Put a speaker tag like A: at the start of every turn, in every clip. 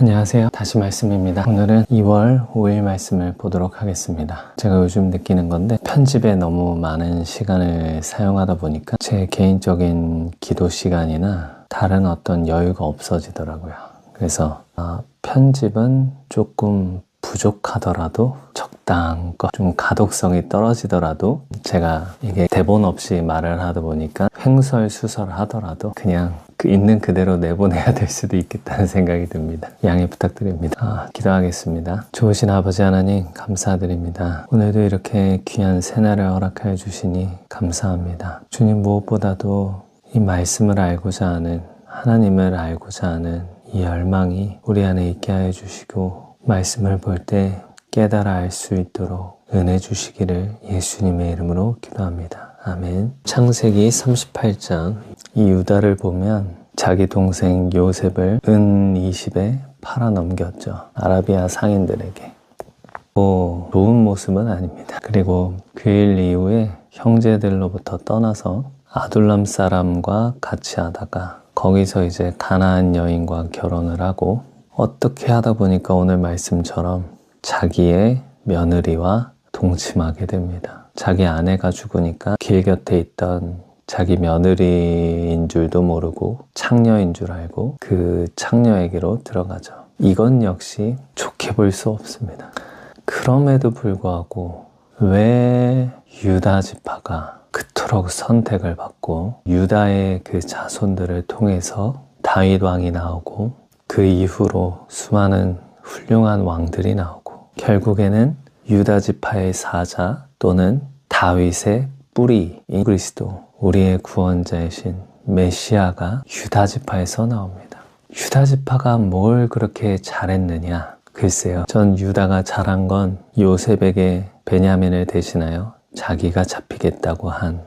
A: 안녕하세요. 다시 말씀입니다. 오늘은 2월 5일 말씀을 보도록 하겠습니다. 제가 요즘 느끼는 건데 편집에 너무 많은 시간을 사용하다 보니까 제 개인적인 기도 시간이나 다른 어떤 여유가 없어지더라고요. 그래서 편집은 조금 부족하더라도 적당껏 좀 가독성이 떨어지더라도 제가 이게 대본 없이 말을 하다 보니까 횡설수설하더라도 그냥 있는 그대로 내보내야 될 수도 있겠다는 생각이 듭니다. 양해 부탁드립니다. 기도하겠습니다. 좋으신 아버지 하나님 감사드립니다. 오늘도 이렇게 귀한 새날을 허락하여 주시니 감사합니다. 주님, 무엇보다도 이 말씀을 알고자 하는, 하나님을 알고자 하는 이 열망이 우리 안에 있게 하여 주시고, 말씀을 볼 때 깨달아 알 수 있도록 은혜 주시기를 예수님의 이름으로 기도합니다. 아멘. 창세기 38장, 이 유다를 보면 자기 동생 요셉을 은 20에 팔아넘겼죠. 아라비아 상인들에게. 좋은 모습은 아닙니다. 그리고 그 일 이후에 형제들로부터 떠나서 아둘람 사람과 같이 하다가 거기서 이제 가나안 여인과 결혼을 하고, 어떻게 하다 보니까 오늘 말씀처럼 자기의 며느리와 동침하게 됩니다. 자기 아내가 죽으니까 길 곁에 있던 자기 며느리인 줄도 모르고 창녀인 줄 알고 그 창녀에게로 들어가죠. 이건 역시 좋게 볼 수 없습니다. 그럼에도 불구하고 왜 유다 지파가 그토록 선택을 받고 유다의 그 자손들을 통해서 다윗 왕이 나오고 그 이후로 수많은 훌륭한 왕들이 나오고 결국에는 유다 지파의 사자 또는 다윗의 뿌리인 그리스도, 우리의 구원자이신 메시아가 유다 지파에서 나옵니다. 유다 지파가 뭘 그렇게 잘했느냐? 글쎄요, 전 유다가 잘한 건 요셉에게 베냐민을 대신하여 자기가 잡히겠다고 한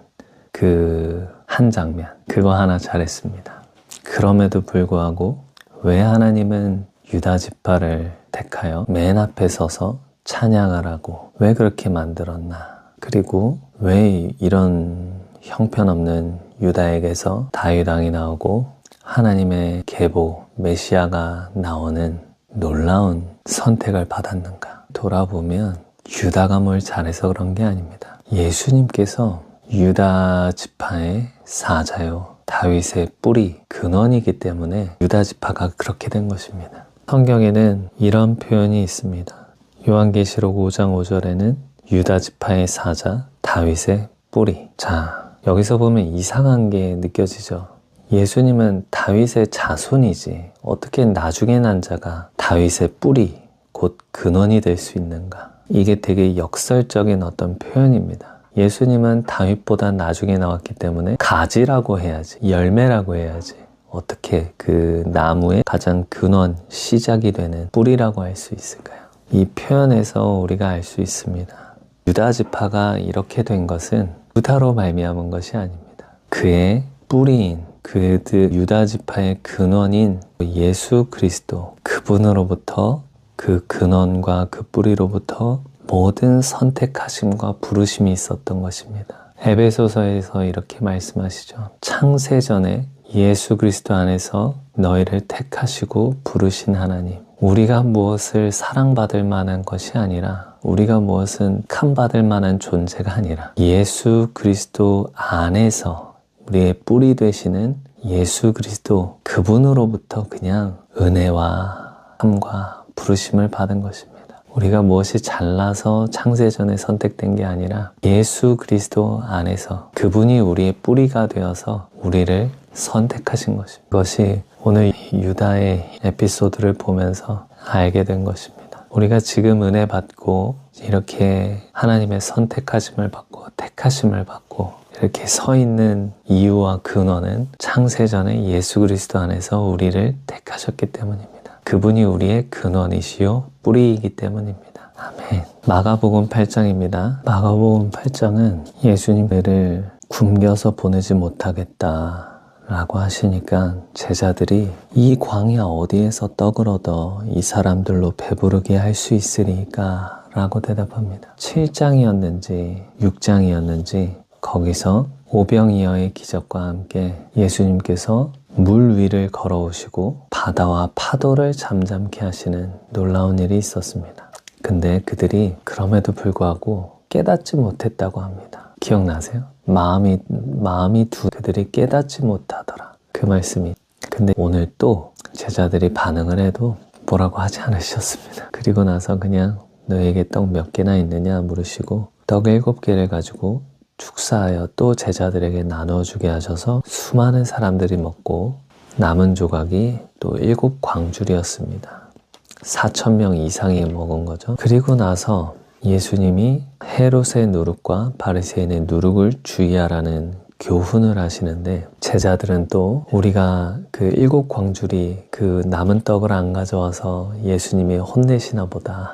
A: 그 한 장면, 그거 하나 잘했습니다. 그럼에도 불구하고 왜 하나님은 유다 지파를 택하여 맨 앞에 서서 찬양하라고 왜 그렇게 만들었나? 그리고 왜 이런 형편없는 유다에게서 다윗 왕이 나오고 하나님의 계보 메시아가 나오는 놀라운 선택을 받았는가? 돌아보면 유다가 뭘 잘해서 그런 게 아닙니다. 예수님께서 유다 지파의 사자요, 다윗의 뿌리, 근원이기 때문에 유다 지파가 그렇게 된 것입니다. 성경에는 이런 표현이 있습니다. 요한계시록 5장 5절에는 유다 지파의 사자, 다윗의 뿌리. 자, 여기서 보면 이상한 게 느껴지죠. 예수님은 다윗의 자손이지 어떻게 나중에 난 자가 다윗의 뿌리, 곧 근원이 될 수 있는가? 이게 되게 역설적인 어떤 표현입니다. 예수님은 다윗보다 나중에 나왔기 때문에 가지라고 해야지, 열매라고 해야지, 어떻게 그 나무의 가장 근원, 시작이 되는 뿌리라고 할 수 있을까요? 이 표현에서 우리가 알 수 있습니다. 유다 지파가 이렇게 된 것은 유다로 말미암은 것이 아닙니다. 그의 뿌리인, 그 유다 지파의 근원인 예수 그리스도, 그분으로부터, 그 근원과 그 뿌리로부터 모든 선택하심과 부르심이 있었던 것입니다. 에베소서에서 이렇게 말씀하시죠. 창세전에 예수 그리스도 안에서 너희를 택하시고 부르신 하나님. 우리가 무엇을 사랑받을 만한 것이 아니라, 우리가 무엇은 칸받을 만한 존재가 아니라 예수 그리스도 안에서 우리의 뿌리 되시는 예수 그리스도, 그분으로부터 그냥 은혜와 함과 부르심을 받은 것입니다. 우리가 무엇이 잘나서 창세전에 선택된 게 아니라 예수 그리스도 안에서 그분이 우리의 뿌리가 되어서 우리를 선택하신 것입니다. 그것이 오늘 유다의 에피소드를 보면서 알게 된 것입니다. 우리가 지금 은혜 받고 이렇게 하나님의 선택하심을 받고 택하심을 받고 이렇게 서 있는 이유와 근원은 창세전에 예수 그리스도 안에서 우리를 택하셨기 때문입니다. 그분이 우리의 근원이시요 뿌리이기 때문입니다. 아멘. 마가복음 8장입니다. 마가복음 8장은 예수님을 굶겨서 보내지 못하겠다 라고 하시니까 제자들이 이 광야 어디에서 떡을 얻어 이 사람들로 배부르게 할 수 있으리까? 라고 대답합니다. 7장이었는지 6장이었는지 거기서 오병이어의 기적과 함께 예수님께서 물 위를 걸어오시고 바다와 파도를 잠잠케 하시는 놀라운 일이 있었습니다. 근데 그들이 그럼에도 불구하고 깨닫지 못했다고 합니다. 기억나세요? 마음이 그들이 깨닫지 못하더라. 그 말씀이. 근데 오늘 또 제자들이 반응을 해도 뭐라고 하지 않으셨습니다. 그리고 나서 그냥 너에게 떡 몇 개나 있느냐 물으시고 떡 7개를 가지고 축사하여 또 제자들에게 나눠주게 하셔서 수많은 사람들이 먹고 남은 조각이 또 7광줄이었습니다. 4,000명 이상이 먹은 거죠. 그리고 나서 예수님이 헤롯의 누룩과 바리새인의 누룩을 주의하라는 교훈을 하시는데 제자들은 또 우리가 그 7광줄이 그 남은 떡을 안 가져와서 예수님이 혼내시나 보다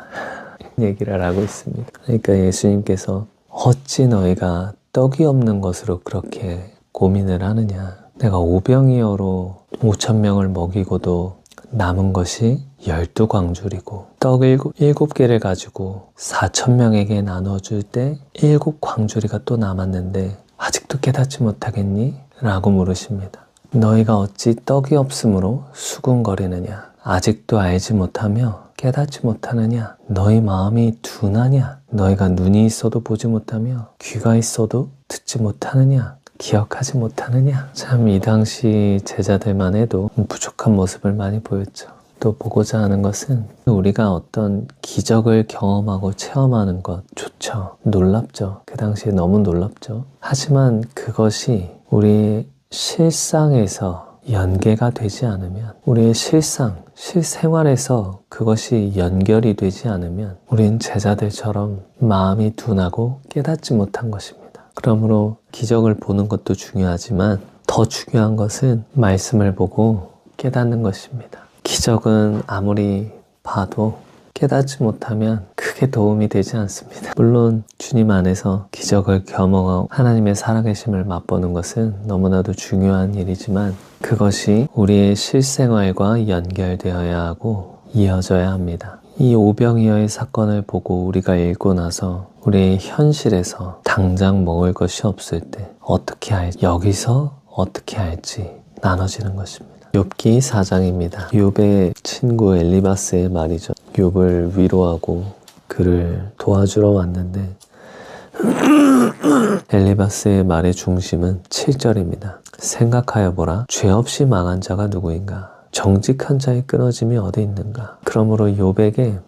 A: 얘기를 하고 있습니다. 그러니까 예수님께서 어찌 너희가 떡이 없는 것으로 그렇게 고민을 하느냐. 내가 오병이어로 5,000명을 먹이고도 남은 것이 12광줄이고 떡 7개를 가지고 4,000명에게 나눠줄 때 7광줄이가 또 남았는데 아직도 깨닫지 못하겠니? 라고 물으십니다. 너희가 어찌 떡이 없으므로 수군거리느냐? 아직도 알지 못하며 깨닫지 못하느냐? 너희 마음이 둔하냐? 너희가 눈이 있어도 보지 못하며 귀가 있어도 듣지 못하느냐? 기억하지 못하느냐? 참 이 당시 제자들만 해도 부족한 모습을 많이 보였죠. 또 보고자 하는 것은 우리가 어떤 기적을 경험하고 체험하는 것 좋죠. 놀랍죠. 그 당시에 너무 놀랍죠. 하지만 그것이 우리의 실상에서 연계가 되지 않으면 우리의 실생활에서 그것이 연결이 되지 않으면 우린 제자들처럼 마음이 둔하고 깨닫지 못한 것입니다. 그러므로 기적을 보는 것도 중요하지만 더 중요한 것은 말씀을 보고 깨닫는 것입니다. 기적은 아무리 봐도 깨닫지 못하면 크게 도움이 되지 않습니다. 물론 주님 안에서 기적을 경험하고 하나님의 살아계심을 맛보는 것은 너무나도 중요한 일이지만 그것이 우리의 실생활과 연결되어야 하고 이어져야 합니다. 이 오병이어의 사건을 보고 우리가 읽고 나서 우리의 현실에서 당장 먹을 것이 없을 때 어떻게 할지, 여기서 어떻게 할지 나눠지는 것입니다. 욥기 4장입니다. 욥의 친구 엘리바스의 말이죠. 욥을 위로하고 그를 도와주러 왔는데 엘리바스의 말의 중심은 7절입니다. 생각하여 보라. 죄 없이 망한 자가 누구인가? 정직한 자의 끊어짐이 어디 있는가? 그러므로 욥에게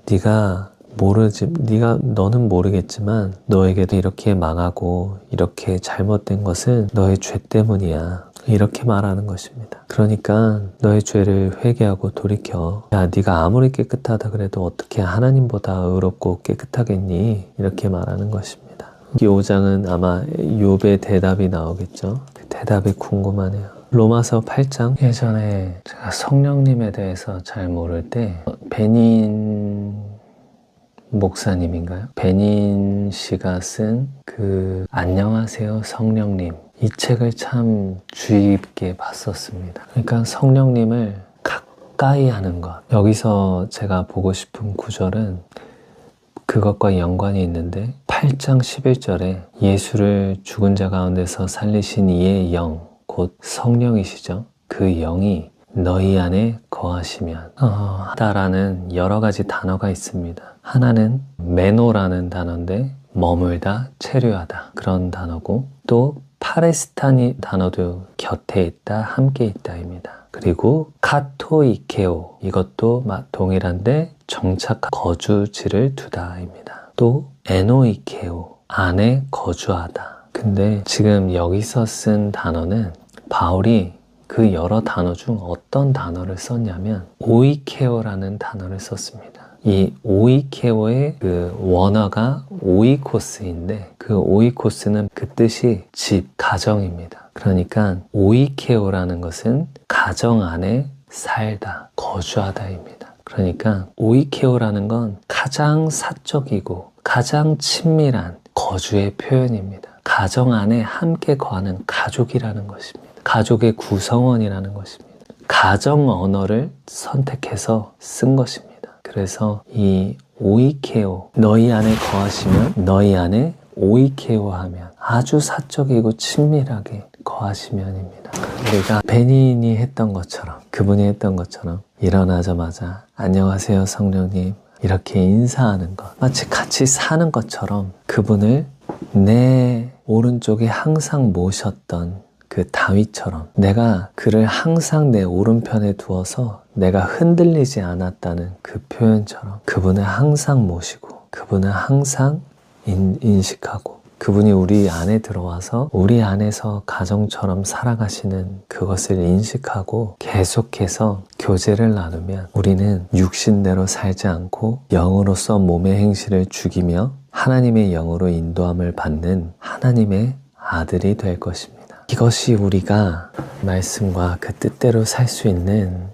A: 너는 모르겠지만 너에게도 이렇게 망하고 이렇게 잘못된 것은 너의 죄 때문이야. 이렇게 말하는 것입니다. 그러니까 너의 죄를 회개하고 돌이켜. 야, 네가 아무리 깨끗하다 그래도 어떻게 하나님보다 의롭고 깨끗하겠니? 이렇게 말하는 것입니다. 이 5장은 아마 욥의 대답이 나오겠죠. 그 대답이 궁금하네요. 로마서 8장. 예전에 제가 성령님에 대해서 잘 모를 때 베닌 목사님인가요? 베닌 씨가 쓴 그 안녕하세요 성령님, 이 책을 참 주의 깊게 봤었습니다. 그러니까 성령님을 가까이 하는 것. 여기서 제가 보고 싶은 구절은 그것과 연관이 있는데 8장 11절에 예수를 죽은 자 가운데서 살리신 이의 영, 곧 성령이시죠. 그 영이 너희 안에 거하시면 하다라는 여러 가지 단어가 있습니다. 하나는 메노라는 단어인데 머물다, 체류하다 그런 단어고, 또 파레스타니 단어도 곁에 있다, 함께 있다입니다. 그리고 카토이케오, 이것도 동일한데 정착 거주지를 두다입니다. 또 에노이케오, 안에 거주하다. 근데 지금 여기서 쓴 단어는 바울이 그 여러 단어 중 어떤 단어를 썼냐면 오이케오라는 단어를 썼습니다. 이 오이케오의 그 원어가 오이코스인데 그 오이코스는 그 뜻이 집, 가정입니다. 그러니까 오이케오라는 것은 가정 안에 살다, 거주하다입니다. 그러니까 오이케오라는 건 가장 사적이고 가장 친밀한 거주의 표현입니다. 가정 안에 함께 거하는 가족이라는 것입니다. 가족의 구성원이라는 것입니다. 가정 언어를 선택해서 쓴 것입니다. 그래서 이 오이케오, 너희 안에 거하시면, 너희 안에 오이케오 하면 아주 사적이고 친밀하게 거하시면입니다. 우리가 베닌이 했던 것처럼, 그분이 했던 것처럼 일어나자마자 안녕하세요 성령님 이렇게 인사하는 것, 마치 같이 사는 것처럼 그분을 내 오른쪽에 항상 모셨던 그 다윗처럼 내가 그를 항상 내 오른편에 두어서 내가 흔들리지 않았다는 그 표현처럼 그분을 항상 모시고 그분을 항상 인식하고 그분이 우리 안에 들어와서 우리 안에서 가정처럼 살아가시는 그것을 인식하고 계속해서 교제를 나누면 우리는 육신대로 살지 않고 영으로서 몸의 행실을 죽이며 하나님의 영으로 인도함을 받는 하나님의 아들이 될 것입니다. 이것이 우리가 말씀과 그 뜻대로 살 수 있는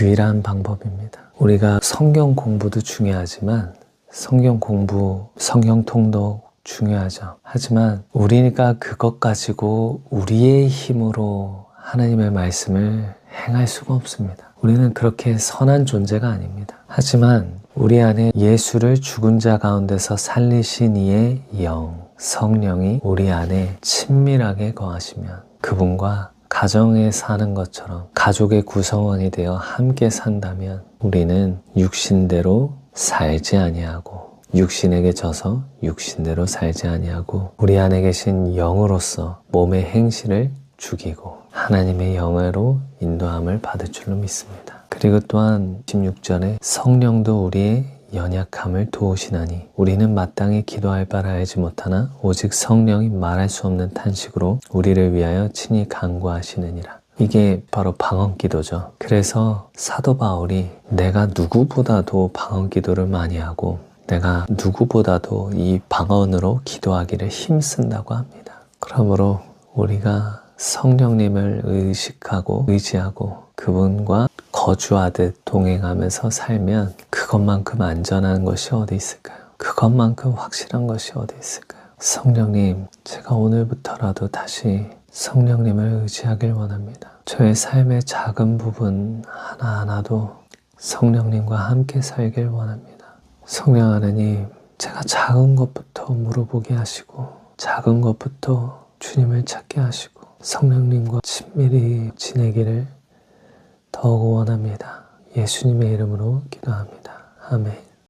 A: 유일한 방법입니다. 우리가 성경 공부도 중요하지만 성경 공부, 성경 통독 중요하죠. 하지만 우리가 그것 가지고 우리의 힘으로 하나님의 말씀을 행할 수가 없습니다. 우리는 그렇게 선한 존재가 아닙니다. 하지만 우리 안에 예수를 죽은 자 가운데서 살리신 이의 영, 성령이 우리 안에 친밀하게 거하시면 그분과 가정에 사는 것처럼 가족의 구성원이 되어 함께 산다면 우리는 육신대로 살지 아니하고 육신에게 져서 육신대로 살지 아니하고 우리 안에 계신 영으로서 몸의 행실을 죽이고 하나님의 영으로 인도함을 받을 줄로 믿습니다. 그리고 또한 16절에 성령도 우리의 연약함을 도우시나니 우리는 마땅히 기도할 바를 알지 못하나 오직 성령이 말할 수 없는 탄식으로 우리를 위하여 친히 간구하시느니라. 이게 바로 방언기도죠. 그래서 사도 바울이 내가 누구보다도 방언기도를 많이 하고 내가 누구보다도 이 방언으로 기도하기를 힘쓴다고 합니다. 그러므로 우리가 성령님을 의식하고 의지하고 그분과 거주하듯 동행하면서 살면 그것만큼 안전한 것이 어디 있을까요? 그것만큼 확실한 것이 어디 있을까요? 성령님, 제가 오늘부터라도 다시 성령님을 의지하길 원합니다. 저의 삶의 작은 부분 하나하나도 성령님과 함께 살길 원합니다. 성령 하나님, 제가 작은 것부터 물어보게 하시고 작은 것부터 주님을 찾게 하시고 성령님과 친밀히 지내기를 더욱 원합니다. 예수님의 이름으로 기도합니다. 아멘.